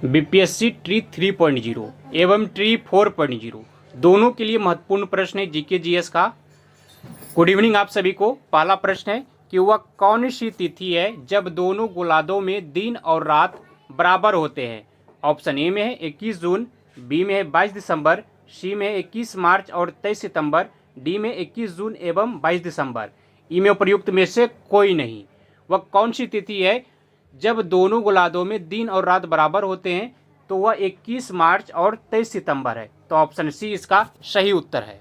BPSC tree 3.0 एवं tree 4.0 दोनों के लिए महत्वपूर्ण प्रश्न है जीके जीएस का। गुड इवनिंग आप सभी को। पहला प्रश्न है कि वह कौन सी तिथि है जब दोनों गोलार्धों में दिन और रात बराबर होते हैं। ऑप्शन ए में है 21 जून, बी में है 22 दिसंबर, सी में है 21 मार्च और 23 सितंबर, डी में 21 जून एवं 22 दिसंबर। ई में उपर्युक्त में से कोई नहीं। वह कौन सी तिथि है जब दोनों गोलार्धों में दिन और रात बराबर होते हैं, तो वह 21 मार्च और 23 सितंबर है। तो ऑप्शन सी इसका सही उत्तर है।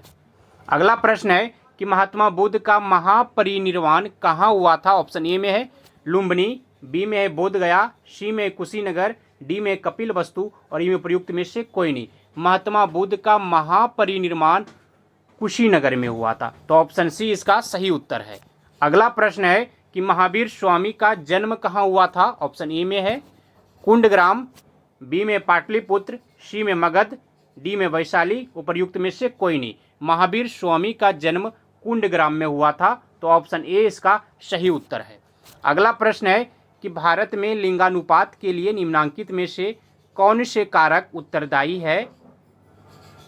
अगला प्रश्न है कि महात्मा बुद्ध का महापरिनिर्वाण कहाँ हुआ था। ऑप्शन ए में है लुम्बिनी, बी में है बोध गया, सी में है कुशीनगर, डी में कपिल वस्तु और ई में प्रयुक्त में से कोई नहीं। महात्मा बुद्ध का महापरिनिर्वाण कुशीनगर में हुआ था। तो ऑप्शन सी इसका सही उत्तर है। अगला प्रश्न है कि महावीर स्वामी का जन्म कहाँ हुआ था। ऑप्शन ए में है कुंडग्राम, बी में पाटलिपुत्र, सी में मगध, डी में वैशाली, उपर्युक्त में से कोई नहीं। महावीर स्वामी का जन्म कुंडग्राम में हुआ था। तो ऑप्शन ए इसका सही उत्तर है। अगला प्रश्न है कि भारत में लिंगानुपात के लिए निम्नांकित में से कौन से कारक उत्तरदायी है।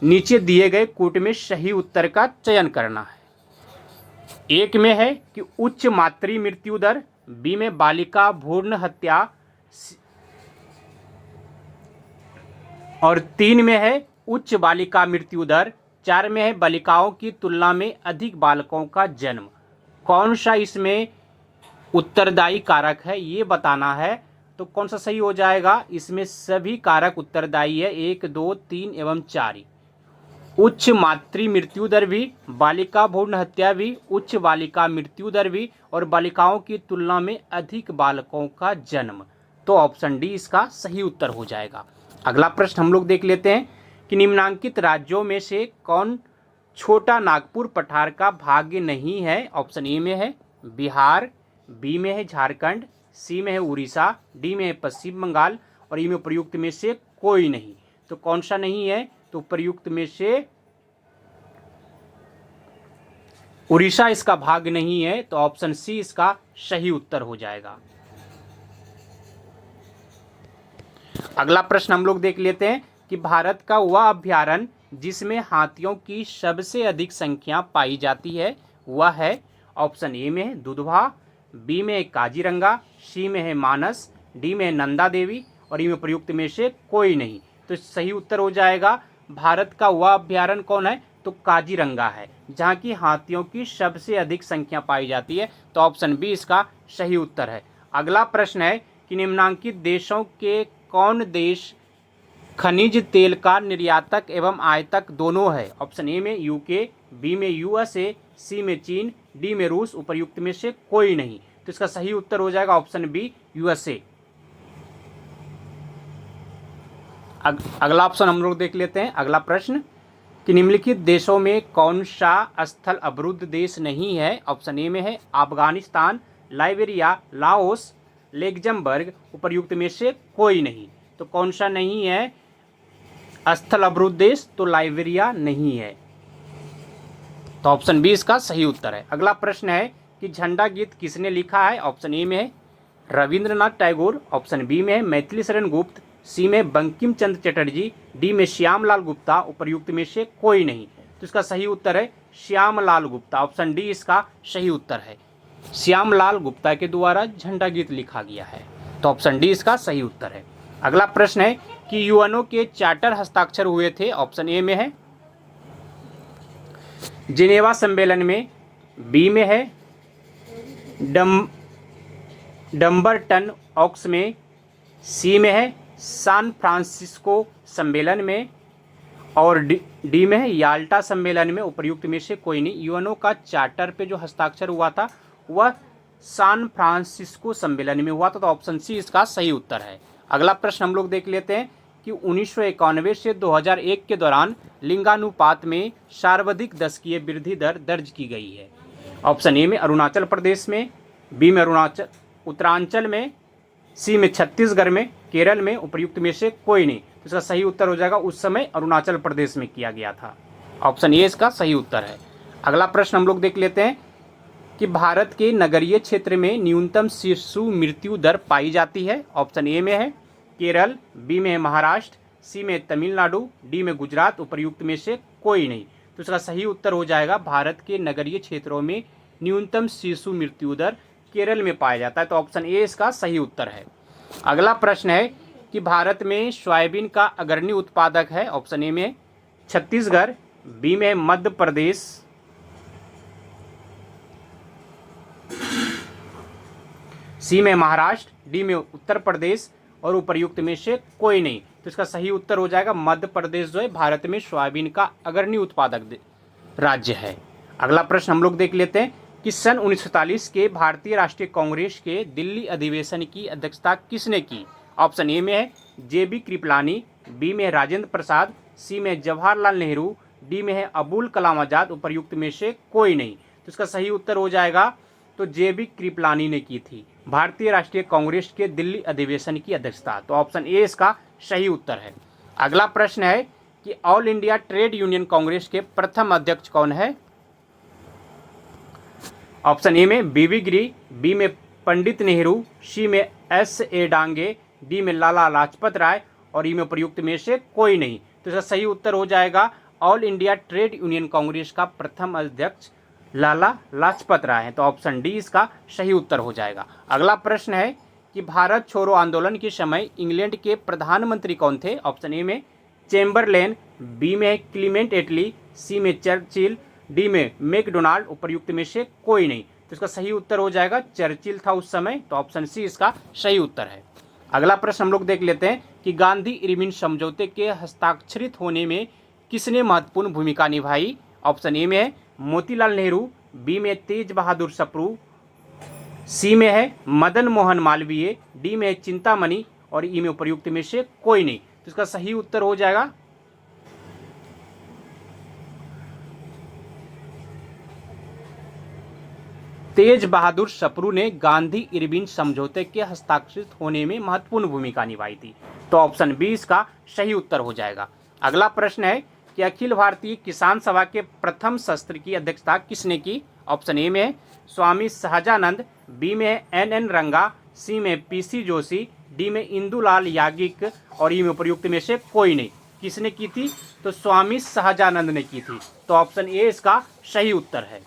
नीचे दिए गए कूट में सही उत्तर का चयन करना है। एक में है कि उच्च मातृ मृत्यु दर, बी में बालिका भ्रूण हत्या और 3 में है उच्च बालिका मृत्यु दर, 4 में है बालिकाओं की तुलना में अधिक बालकों का जन्म। कौन सा इसमें उत्तरदायी कारक है ये बताना है। तो कौन सा सही हो जाएगा। इसमें सभी कारक उत्तरदायी है, 1, 2, 3 एवं 4। उच्च मातृ मृत्यु दर भी, बालिका भ्रूण हत्या भी, उच्च बालिका मृत्यु दर भी और बालिकाओं की तुलना में अधिक बालकों का जन्म। तो ऑप्शन डी इसका सही उत्तर हो जाएगा। अगला प्रश्न हम लोग देख लेते हैं कि निम्नांकित राज्यों में से कौन छोटा नागपुर पठार का भाग्य नहीं है। ऑप्शन ए में है बिहार, बी में है झारखंड, सी में है उड़ीसा, डी में है पश्चिम बंगाल और ई में प्रयुक्त में से कोई नहीं। तो कौन सा नहीं है। तो प्रयुक्त में से उड़ीसा इसका भाग्य नहीं है। तो ऑप्शन सी इसका सही उत्तर हो जाएगा। अगला प्रश्न हम लोग देख लेते हैं कि भारत का वह अभयारण्य जिसमें हाथियों की सबसे अधिक संख्या पाई जाती है वह है। ऑप्शन ए में है दुधवा, बी में है काजीरंगा, सी में है मानस, डी में है नंदा देवी और ई में प्रयुक्त में से कोई नहीं। तो सही उत्तर हो जाएगा भारत का वह अभयारण्य कौन है। तो काजीरंगा है, जहाँ की हाथियों की सबसे अधिक संख्या पाई जाती है। तो ऑप्शन बी इसका सही उत्तर है। अगला प्रश्न है कि निम्नांकित देशों के कौन देश खनिज तेल का निर्यातक एवं आयातक दोनों है। ऑप्शन ए में यूके, बी में यूएसए, सी में चीन, डी में रूस, उपर्युक्त में से कोई नहीं। तो इसका सही उत्तर हो जाएगा ऑप्शन बी यूएसए। अगला ऑप्शन हम लोग देख लेते हैं। अगला प्रश्न कि निम्नलिखित देशों में कौन सा स्थल अवरुद्ध देश नहीं है। ऑप्शन ए में है अफगानिस्तान, लाइबेरिया, लाओस, लग्जमबर्ग, उपर्युक्त में से कोई नहीं। तो कौन सा नहीं है स्थल अवरुद्ध देश। तो लाइबेरिया नहीं है। तो ऑप्शन बी इसका सही उत्तर है। अगला प्रश्न है कि झंडा गीत किसने लिखा है। ऑप्शन ए में है रविंद्रनाथ टैगोर, ऑप्शन बी में है मैथिली शरण गुप्त, सी में बंकिम चंद्र चटर्जी, डी में श्यामलाल गुप्ता, उपर्युक्त में से कोई नहीं। तो इसका सही उत्तर है श्यामलाल गुप्ता। ऑप्शन डी इसका सही उत्तर है। श्यामलाल गुप्ता के द्वारा झंडा गीत लिखा गया है। तो ऑप्शन डी इसका सही उत्तर है। अगला प्रश्न है कि यूएनओ के चार्टर हस्ताक्षर हुए थे। ऑप्शन ए में है जिनेवा सम्मेलन में, बी में है डम्बरटन ऑक्स में, सी में है सैन फ्रांसिस्को सम्मेलन में और डी में है याल्टा सम्मेलन में, उपर्युक्त में से कोई नहीं। यूएनओ का चार्टर पे जो हस्ताक्षर हुआ था वह सैन फ्रांसिस्को सम्मेलन में हुआ था। तो ऑप्शन सी इसका सही उत्तर है। अगला प्रश्न हम लोग देख लेते हैं कि 1991 से 2001 के दौरान लिंगानुपात में सर्वाधिक दशकीय वृद्धि दर दर्ज की गई है। ऑप्शन ए में अरुणाचल प्रदेश में, बी में उत्तरांचल में, सी में छत्तीसगढ़ में, केरल में, उपर्युक्त में से कोई नहीं। तो इसका सही उत्तर हो जाएगा उस समय अरुणाचल प्रदेश में किया गया था। ऑप्शन ए इसका सही उत्तर है। अगला प्रश्न हम लोग देख लेते हैं कि भारत के नगरीय क्षेत्र में न्यूनतम शिशु मृत्यु दर पाई जाती है। ऑप्शन ए में है केरल, बी में है महाराष्ट्र, सी में तमिलनाडु, डी में गुजरात, उपर्युक्त में से कोई नहीं। तो इसका सही उत्तर हो जाएगा भारत के नगरीय क्षेत्रों में न्यूनतम शिशु मृत्यु दर केरल में पाया जाता है। तो ऑप्शन ए इसका सही उत्तर है। अगला प्रश्न है कि भारत में सोयाबीन का अग्रणी उत्पादक है। ऑप्शन ए में छत्तीसगढ़, बी में मध्य प्रदेश, सी में महाराष्ट्र, डी में उत्तर प्रदेश और उपर्युक्त में से कोई नहीं। तो इसका सही उत्तर हो जाएगा मध्य प्रदेश जो है भारत में सोयाबीन का अग्रणी उत्पादक राज्य है। अगला प्रश्न हम लोग देख लेते हैं कि सन 1947 के भारतीय राष्ट्रीय कांग्रेस के दिल्ली अधिवेशन की अध्यक्षता किसने की। ऑप्शन ए में है जेबी कृपलानी, बी में है राजेंद्र प्रसाद, सी में जवाहरलाल नेहरू, डी में है अबुल कलाम आजाद, उपर्युक्त में से कोई नहीं। तो इसका सही उत्तर हो जाएगा तो जेबी कृपलानी ने की थी भारतीय राष्ट्रीय कांग्रेस के दिल्ली अधिवेशन की अध्यक्षता। तो ऑप्शन ए इसका सही उत्तर है। अगला प्रश्न है कि all India trade union Congress के प्रथम अध्यक्ष कौन है। ऑप्शन ए में बीवी गिरी, बी में पंडित नेहरू, सी में S.A. डांगे, डी में लाला लाजपत राय और ई में प्रयुक्त में से कोई नहीं। तो इसका सही उत्तर हो जाएगा all India trade union Congress का प्रथम अध्यक्ष लाला लाजपत राय है। तो ऑप्शन डी इसका सही उत्तर हो जाएगा। अगला प्रश्न है कि भारत छोड़ो आंदोलन के समय इंग्लैंड के प्रधानमंत्री कौन थे। ऑप्शन ए में चेम्बरलेन, बी में क्लीमेंट एटली, सी में चर्चिल, डी में मैकडोनाल्ड, उपर्युक्त में से कोई नहीं। तो इसका सही उत्तर हो जाएगा चर्चिल था उस समय। तो ऑप्शन सी इसका सही उत्तर है। अगला प्रश्न हम लोग देख लेते हैं कि गांधी इरविन समझौते के हस्ताक्षरित होने में किसने महत्वपूर्ण भूमिका निभाई। ऑप्शन ए में है मोतीलाल नेहरू, बी में तेज बहादुर सप्रू, सी में है मदन मोहन मालवीय, डी में है चिंतामणि और ई में उपर्युक्त में से कोई नहीं। तो इसका सही उत्तर हो जाएगा तेज बहादुर सप्रू ने गांधी इरविन समझौते के हस्ताक्षरित होने में महत्वपूर्ण भूमिका निभाई थी। तो ऑप्शन बी इसका सही उत्तर हो जाएगा। अगला प्रश्न है कि अखिल भारतीय किसान सभा के प्रथम सत्र की अध्यक्षता किसने की। ऑप्शन ए में है स्वामी सहजानंद, बी में है NN रंगा, सी में PC जोशी, डी में इंदुलाल याज्ञिक और ई में उपर्युक्त में से कोई नहीं। किसने की थी तो स्वामी सहजानंद ने की थी। तो ऑप्शन ए इसका सही उत्तर है।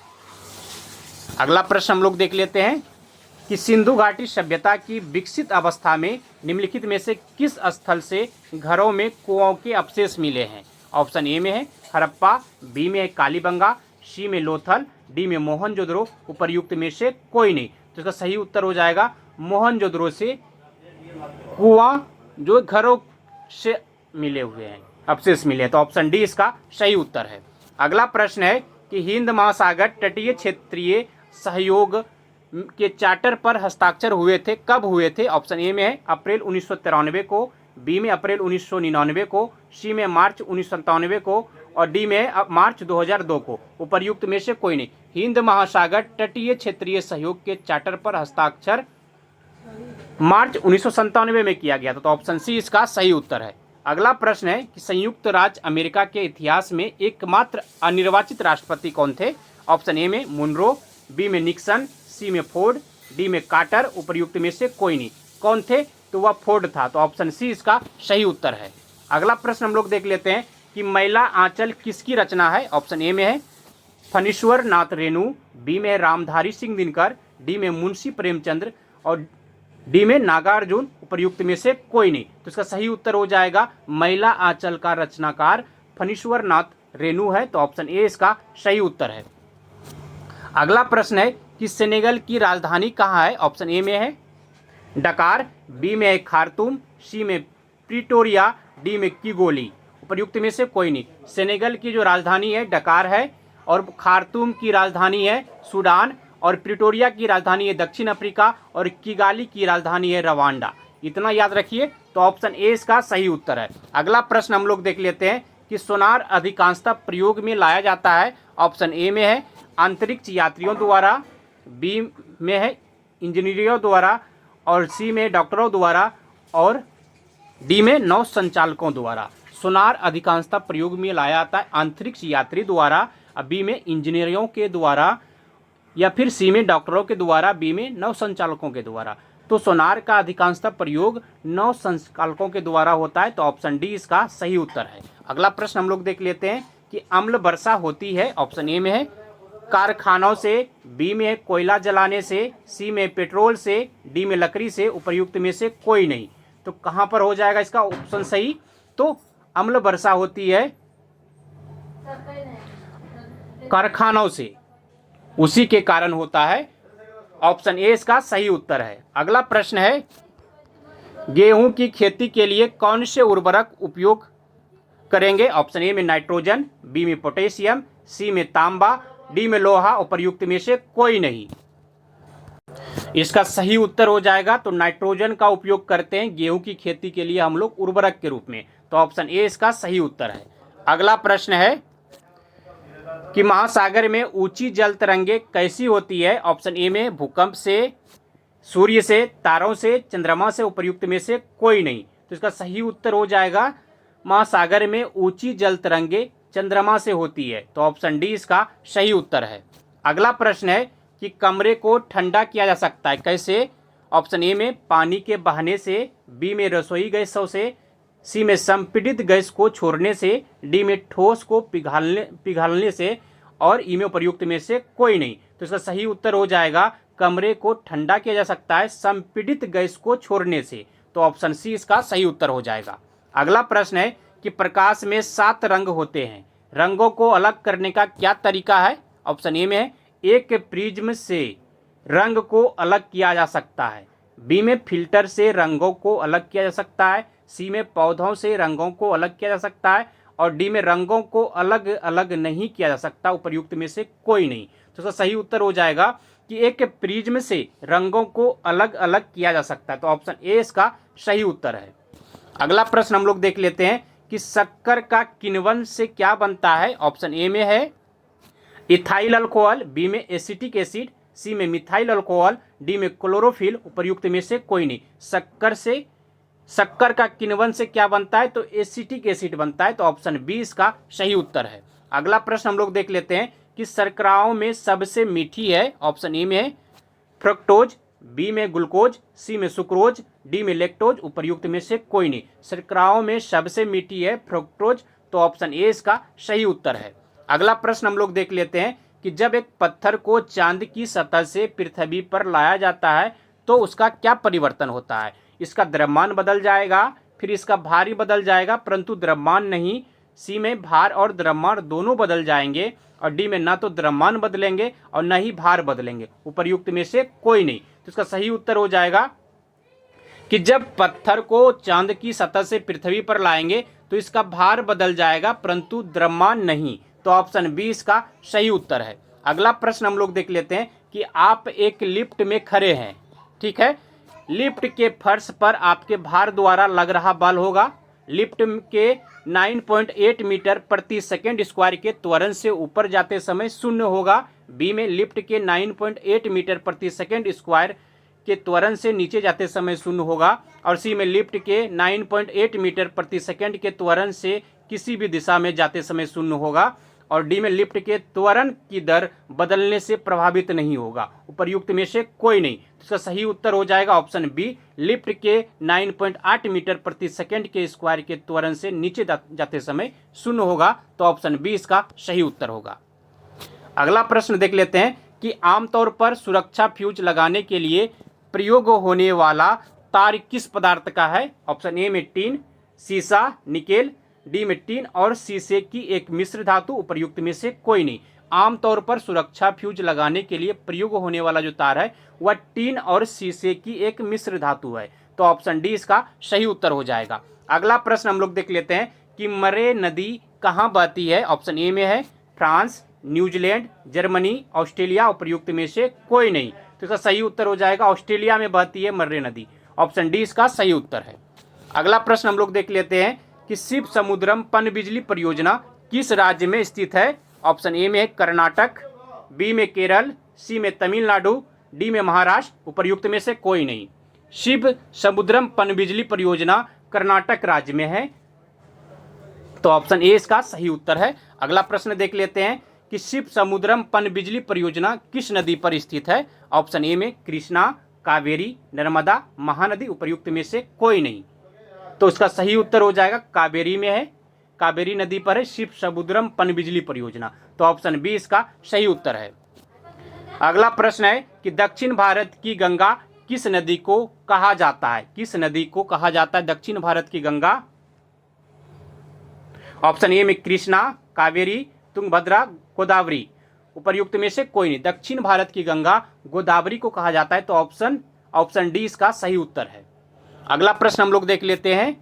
अगला प्रश्न हम लोग देख लेते हैं कि सिंधु घाटी सभ्यता की विकसित अवस्था में निम्नलिखित में से किस स्थल से घरों में कुओं के अवशेष मिले हैं। ऑप्शन ए में है हड़प्पा, बी में है कालीबंगा, सी में लोथल, डी में मोहनजोदड़ो, उपर्युक्त में से कोई नहीं। तो इसका सही उत्तर हो जाएगा मोहनजोदड़ो से कुआं जो घरों से मिले हुए हैं, अवशेष मिले हैं। तो ऑप्शन डी इसका सही उत्तर है। अगला प्रश्न है कि हिंद महासागर तटीय क्षेत्रीय सहयोग के चार्टर पर हस्ताक्षर हुए थे, कब हुए थे। ऑप्शन ए में है अप्रैल 1993 को, बी में अप्रैल 1999 को, सी में मार्च 1997 को और डी में मार्च 2002 को, उपर्युक्त में से कोई नहीं। हिंद महासागर तटीय क्षेत्रीय सहयोग के चार्टर पर हस्ताक्षर मार्च 1997 में किया गया था। तो ऑप्शन सी इसका सही उत्तर है। अगला प्रश्न है कि संयुक्त राज्य अमेरिका के इतिहास में एकमात्र अनिर्वाचित राष्ट्रपति कौन थे। ऑप्शन ए में मुनरो, बी में निक्सन, सी में फोर्ड, डी में कार्टर, उपर्युक्त में से कोई नहीं। कौन थे तो वह फोर्ड था। तो ऑप्शन सी इसका सही उत्तर है। अगला प्रश्न हम लोग देख लेते हैं कि मैला आंचल किसकी रचना है। ऑप्शन ए में है फणीश्वर नाथ रेणु, बी में रामधारी सिंह दिनकर, डी में मुंशी प्रेमचंद्र और डी में नागार्जुन, उपर्युक्त में से कोई नहीं। तो इसका सही उत्तर हो जाएगा मैला आंचल का रचनाकार फणीश्वर नाथ रेणु है। तो ऑप्शन ए इसका सही उत्तर है। अगला प्रश्न है कि सेनेगल की राजधानी कहाँ है। ऑप्शन ए में है डकार, बी में है खार्तूम, सी में प्रिटोरिया, डी में किगोली, उपर्युक्त में से कोई नहीं। सेनेगल की जो राजधानी है डकार है और खार्तूम की राजधानी है सूडान और प्रिटोरिया की राजधानी है दक्षिण अफ्रीका और किगाली की राजधानी है रवांडा। इतना याद रखिए। तो ऑप्शन ए इसका सही उत्तर है। अगला प्रश्न हम लोग देख लेते हैं कि सोनार अधिकांशतः प्रयोग में लाया जाता है। ऑप्शन ए में है अंतरिक्ष यात्रियों द्वारा, बी में है इंजीनियरों द्वारा और सी में डॉक्टरों द्वारा और डी में नौ संचालकों द्वारा। सोनार अधिकांशतः प्रयोग में लाया जाता है अंतरिक्ष यात्री द्वारा, बी में इंजीनियरों के द्वारा या फिर सी में डॉक्टरों के द्वारा, बी में नौ संचालकों के द्वारा। तो सोनार का अधिकांशतः प्रयोग नौ संचालकों के द्वारा होता है, तो ऑप्शन डी इसका सही उत्तर है। अगला प्रश्न हम लोग देख लेते हैं कि अम्ल वर्षा होती है, ऑप्शन ए में है कारखानों से, बी में है कोयला जलाने से, सी में पेट्रोल से, डी में लकड़ी से, उपर्युक्त में से कोई नहीं। तो कहां पर हो जाएगा इसका ऑप्शन सही? तो अम्ल वर्षा होती है कारखानों से, उसी के कारण होता है, ऑप्शन ए इसका सही उत्तर है। अगला प्रश्न है गेहूं की खेती के लिए कौन से उर्वरक उपयोग करेंगे? ऑप्शन ए में नाइट्रोजन, बी में पोटेशियम, सी में तांबा, डी में लोहा, उपर्युक्त में से कोई नहीं। इसका सही उत्तर हो जाएगा तो नाइट्रोजन का उपयोग करते हैं गेहूं की खेती के लिए हम लोग उर्वरक के रूप में, तो ऑप्शन ए इसका सही उत्तर है। अगला प्रश्न है कि महासागर में ऊंची जल तरंगे कैसी होती है? ऑप्शन ए में भूकंप से, सूर्य से, तारों से, चंद्रमा से, उपर्युक्त में से कोई नहीं। तो इसका सही उत्तर हो जाएगा महासागर में ऊंची जल तरंगे चंद्रमा से होती है, तो ऑप्शन डी इसका सही उत्तर है। अगला प्रश्न है कि कमरे को ठंडा किया जा सकता है कैसे? ऑप्शन ए में पानी के बहने से, बी में रसोई गैसों से, सी में संपीड़ित गैस को छोड़ने से, डी में ठोस को पिघालने से, और ई में उपर्युक्त में से कोई नहीं। तो इसका सही उत्तर हो जाएगा कमरे को ठंडा किया जा सकता है संपीड़ित गैस को छोड़ने से, तो ऑप्शन सी इसका सही उत्तर हो जाएगा। अगला प्रश्न है कि प्रकाश में 7 रंग होते हैं, रंगों को अलग करने का क्या तरीका है? ऑप्शन ए में है एक प्रिज्म से रंग को अलग किया जा सकता है, बी में फिल्टर से रंगों को अलग किया जा सकता है, सी में पौधों से रंगों को अलग किया जा सकता है, और डी में रंगों को अलग अलग नहीं किया जा सकता, उपर्युक्त में से कोई नहीं। तो इसका सही उत्तर हो जाएगा कि एक प्रिज्म से रंगों को अलग अलग किया जा सकता है, तो ऑप्शन ए इसका सही उत्तर है। अगला प्रश्न हम लोग देख लेते हैं कि शक्कर का किण्वन से क्या बनता है? ऑप्शन ए में है इथाइल अल्कोहल, बी में एसिटिक एसिड, सी में मिथाइल अल्कोहल, डी में क्लोरोफिल, उपर्युक्त में से कोई नहीं। शक्कर का किण्वन से क्या बनता है? तो एसिटिक एसिड बनता है, तो ऑप्शन बी इसका सही उत्तर है। अगला प्रश्न हम लोग देख लेते हैं कि शर्कराओं में सबसे मीठी है, ऑप्शन ए में है फ्रक्टोज, बी में ग्लूकोज, सी में सुक्रोज, डी में लैक्टोज, उपर्युक्त में से कोई नहीं। शर्कराओं में सबसे मीठी है फ्रक्टोज, तो ऑप्शन ए इसका सही उत्तर है। अगला प्रश्न हम लोग देख लेते हैं कि जब एक पत्थर को चांद की सतह से पृथ्वी पर लाया जाता है तो उसका क्या परिवर्तन होता है? इसका द्रव्यमान बदल जाएगा, फिर इसका भार ही बदल जाएगा, परंतु द्रव्यमान नहीं। सी में भार और द्रव्यमान दोनों बदल जाएंगे, और डी में ना तो द्रव्यमान बदलेंगे और न ही भार बदलेंगे, उपर्युक्त में से कोई नहीं। तो इसका सही उत्तर हो जाएगा कि जब पत्थर को चांद की सतह से पृथ्वी पर लाएंगे तो इसका भार बदल जाएगा, परंतु द्रव्यमान नहीं, तो ऑप्शन बी इसका सही उत्तर है। अगला प्रश्न हम लोग देख लेते हैं कि आप एक लिफ्ट में खड़े हैं, ठीक है, लिफ्ट के फर्श पर आपके भार द्वारा लग रहा बल होगा लिफ्ट के 9.8 मीटर प्रति सेकंड स्क्वायर के त्वरण से ऊपर जाते समय शून्य होगा, बी में लिफ्ट के 9.8 मीटर प्रति सेकंड स्क्वायर के त्वरण से नीचे जाते समय शून्य होगा, और सी में लिफ्ट के 9.8 मीटर प्रति सेकंड के त्वरण से किसी भी दिशा में जाते समय शून्य होगा, और डी में लिफ्ट के त्वरण की दर बदलने से प्रभावित नहीं होगा, उपर्युक्त में से कोई नहीं। तो इसका सही उत्तर हो जाएगा ऑप्शन बी, लिफ्ट के 9.8 मीटर प्रति सेकंड के स्क्वायर के त्वरण से नीचे जाते समय शून्य होगा, तो ऑप्शन बी इसका सही उत्तर होगा। अगला प्रश्न देख लेते हैं कि आमतौर पर सुरक्षा फ्यूज लगाने के लिए प्रयोग होने वाला तार किस पदार्थ का है? ऑप्शन ए में टीन, सीसा, निकेल, डी में टीन और शीशे की एक मिश्र धातु, उपर्युक्त में से कोई नहीं। आमतौर पर सुरक्षा फ्यूज लगाने के लिए प्रयोग होने वाला जो तार है वह टीन और शीशे की एक मिश्र धातु है, तो ऑप्शन डी इसका सही उत्तर हो जाएगा। अगला प्रश्न हम लोग देख लेते हैं कि मरे नदी कहाँ बहती है? ऑप्शन ए में है फ्रांस, न्यूजीलैंड, जर्मनी, ऑस्ट्रेलिया, उपर्युक्त में से कोई नहीं। तो इसका सही उत्तर हो जाएगा ऑस्ट्रेलिया में बहती है मर्रे नदी, ऑप्शन डी इसका सही उत्तर है। अगला प्रश्न हम लोग देख लेते हैं कि शिव समुद्रम पनबिजली परियोजना किस राज्य में स्थित है? ऑप्शन ए में है कर्नाटक, बी में केरल, सी में तमिलनाडु, डी में महाराष्ट्र, उपर्युक्त में से कोई नहीं। शिव समुद्रम पनबिजली परियोजना कर्नाटक राज्य में है, तो ऑप्शन ए इसका सही उत्तर है। अगला प्रश्न देख लेते हैं कि शिव समुद्रम पनबिजली परियोजना किस नदी पर स्थित है? ऑप्शन ए में कृष्णा, कावेरी, नर्मदा, महानदी, उपर्युक्त में से कोई नहीं। तो इसका सही उत्तर हो जाएगा कावेरी में है, कावेरी नदी पर है शिव समुद्रम पनबिजली परियोजना। तो ऑप्शन बी इसका सही उत्तर है। अगला प्रश्न है कि दक्षिण भारत की गंगा किस नदी को कहा जाता है? किस नदी को कहा जाता है दक्षिण भारत की गंगा? ऑप्शन ए में कृष्णा, कावेरी, तुंगभद्रा, गोदावरी, उपर्युक्त में से कोई नहीं। दक्षिण भारत की गंगा गोदावरी को कहा जाता है। तो ऑप्शन डी इसका सही उत्तर है। अगला प्रश्न हम लोग देख लेते हैं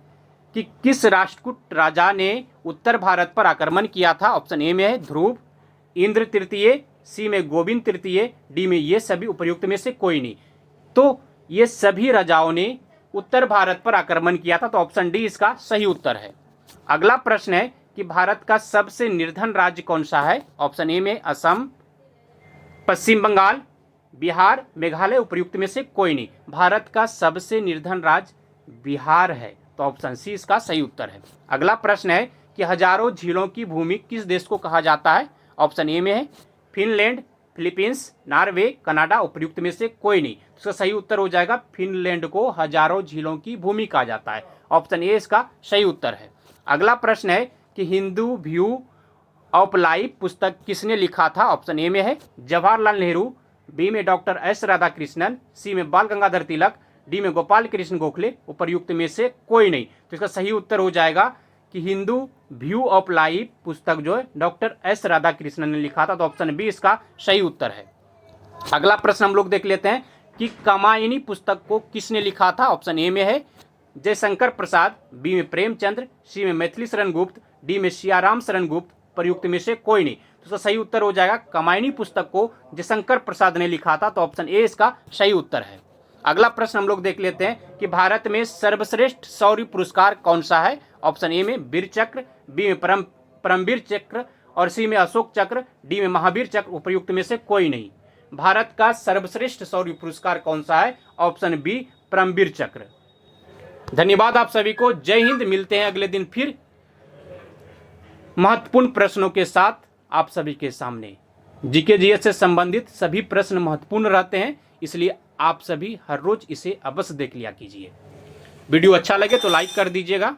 कि किस राष्ट्रकूट राजा ने उत्तर भारत पर आक्रमण किया था? ऑप्शन ए में है ध्रुव, इंद्र तृतीय, सी में गोविंद तृतीय, डी में ये सभी, उपर्युक्त में से कोई नहीं। तो ये सभी राजाओं ने उत्तर भारत पर आक्रमण किया था। तो ऑप्शन डी इसका सही उत्तर है। अगला प्रश्न है कि भारत का सबसे निर्धन राज्य कौन सा है? ऑप्शन ए में असम, पश्चिम बंगाल, बिहार, मेघालय, उपर्युक्त में से कोई नहीं। भारत का सबसे निर्धन राज्य बिहार है। तो ऑप्शन सी इसका सही उत्तर है। अगला प्रश्न है कि हजारों झीलों की भूमि किस देश को कहा जाता है? ऑप्शन ए में है फिनलैंड, फिलीपींस, नॉर्वे, कनाडा, उपर्युक्त में से कोई नहीं। इसका सही उत्तर हो जाएगा फिनलैंड को हजारों झीलों की भूमि कहा जाता है। ऑप्शन ए इसका सही उत्तर है। अगला प्रश्न है कि हिंदू व्यू ऑफ लाइफ पुस्तक किसने लिखा था? ऑप्शन ए में है जवाहरलाल नेहरू, बी में डॉक्टर एस राधाकृष्णन, सी में बाल गंगाधर तिलक, डी में गोपाल कृष्ण गोखले, उपर्युक्त में से कोई नहीं। तो इसका सही उत्तर हो जाएगा कि हिंदू व्यू ऑफ लाइफ पुस्तक जो है डॉक्टर एस राधाकृष्णन ने लिखा था। तो ऑप्शन बी इसका सही उत्तर है। अगला प्रश्न हम लोग देख लेते हैं कि कामायनी पुस्तक को किसने लिखा था? ऑप्शन ए में है जयशंकर प्रसाद, बी में प्रेमचंद्र, सी में मैथिली शरण गुप्त, डी में सियाराम शरण गुप्त, प्रयुक्त में से कोई नहीं। तो इसका सही उत्तर हो जाएगा कामायनी पुस्तक को जयशंकर प्रसाद ने लिखा था। तो ऑप्शन ए इसका सही उत्तर है। अगला प्रश्न हम लोग देख लेते हैं कि भारत में सर्वश्रेष्ठ शौर्य पुरस्कार कौन सा है? ऑप्शन ए में वीर चक्र, बी में परमवीर चक्र और सी में अशोक चक्र, डी में महावीर चक्र, उपर्युक्त में से कोई नहीं। भारत का सर्वश्रेष्ठ शौर्य पुरस्कार कौन सा है? ऑप्शन बी परमवीर चक्र। धन्यवाद आप सभी को। जय हिंद। मिलते हैं अगले दिन फिर महत्वपूर्ण प्रश्नों के साथ आप सभी के सामने। जीके जीएस से संबंधित सभी प्रश्न महत्वपूर्ण रहते हैं, इसलिए आप सभी हर रोज इसे अवश्य देख लिया कीजिए। वीडियो अच्छा लगे तो लाइक कर दीजिएगा।